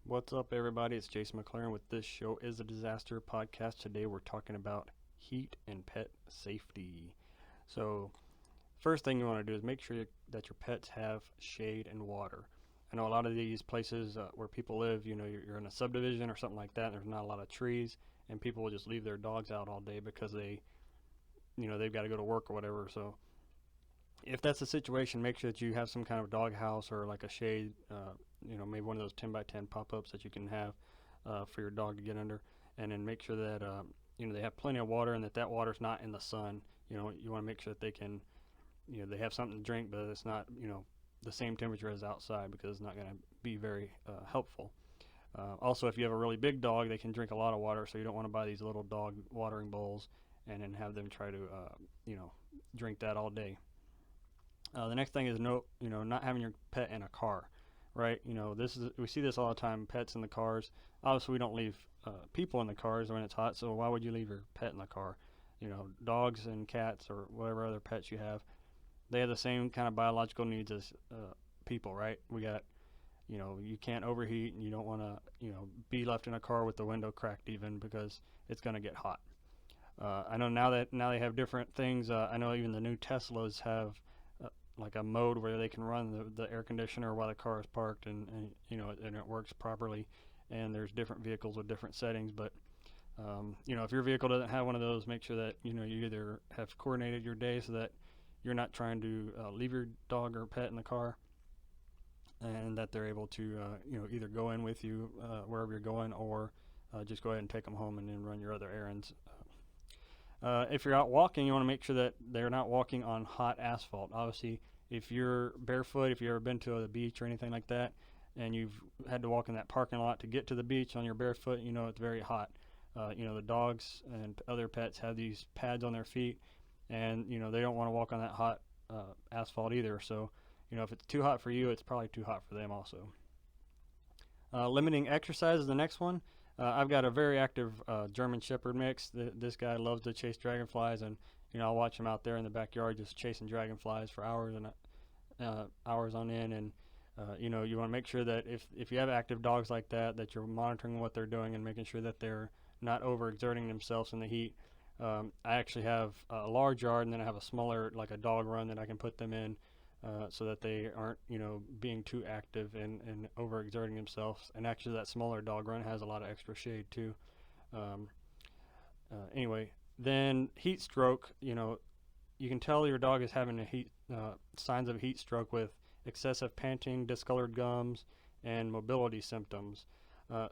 What's up, everybody? It's Jason McLaren with This Show is a Disaster podcast. Today we're talking about heat and pet safety. So, first thing you want to do is make sure that your pets have shade and water. I know a lot of these places where people live, you're in a subdivision or something like that, and there's not a lot of trees, and people will just leave their dogs out all day because they've got to go to work or whatever. So, if that's the situation, make sure that you have some kind of dog house or like a shade, maybe one of those 10 by 10 pop-ups that you can have for your dog to get under, and then make sure that they have plenty of water and that water's not in the sun. You want to make sure that they can, they have something to drink, but it's not, the same temperature as outside, because it's not going to be very helpful. Also, if you have a really big dog, they can drink a lot of water, so you don't want to buy these little dog watering bowls and then have them try to, drink that all day. The next thing is not having your pet in a car, right? We see this all the time. Pets in the cars. Obviously, we don't leave people in the cars when it's hot. So why would you leave your pet in the car? Dogs and cats or whatever other pets you have, they have the same kind of biological needs as people, right? We got, you can't overheat, and you don't want to, be left in a car with the window cracked even, because it's going to get hot. I know now they have different things. I know even the new Teslas have like a mode where they can run the air conditioner while the car is parked, and it works properly. And there's different vehicles with different settings, but if your vehicle doesn't have one of those, make sure that you either have coordinated your day so that you're not trying to leave your dog or pet in the car, and that they're able to either go in with you wherever you're going, or just go ahead and take them home and then run your other errands. If you're out walking, you want to make sure that they're not walking on hot asphalt. Obviously, if you're barefoot, if you've ever been to the beach or anything like that, and you've had to walk in that parking lot to get to the beach on your barefoot, it's very hot. The dogs and other pets have these pads on their feet, and they don't want to walk on that hot asphalt either. So, if it's too hot for you, it's probably too hot for them also. Limiting exercise is the next one. I've got a very active German Shepherd mix. This guy loves to chase dragonflies, and I'll watch him out there in the backyard just chasing dragonflies for hours and hours on end. And you want to make sure that if you have active dogs like that you're monitoring what they're doing and making sure that they're not overexerting themselves in the heat. I actually have a large yard, and then I have a smaller, like a dog run, that I can put them in. So that they aren't, being too active and overexerting themselves. And actually, that smaller dog run has a lot of extra shade too. Anyway, then heat stroke. You can tell your dog is having signs of heat stroke with excessive panting, discolored gums, and mobility symptoms.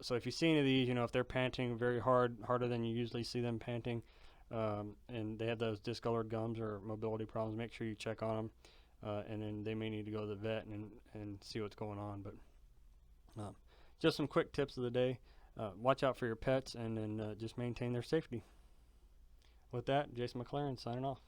So if you see any of these, if they're panting very hard, harder than you usually see them panting, and they have those discolored gums or mobility problems, make sure you check on them. And then they may need to go to the vet and see what's going on. But just some quick tips of the day. Watch out for your pets, and then just maintain their safety. With that, Jason McLaren signing off.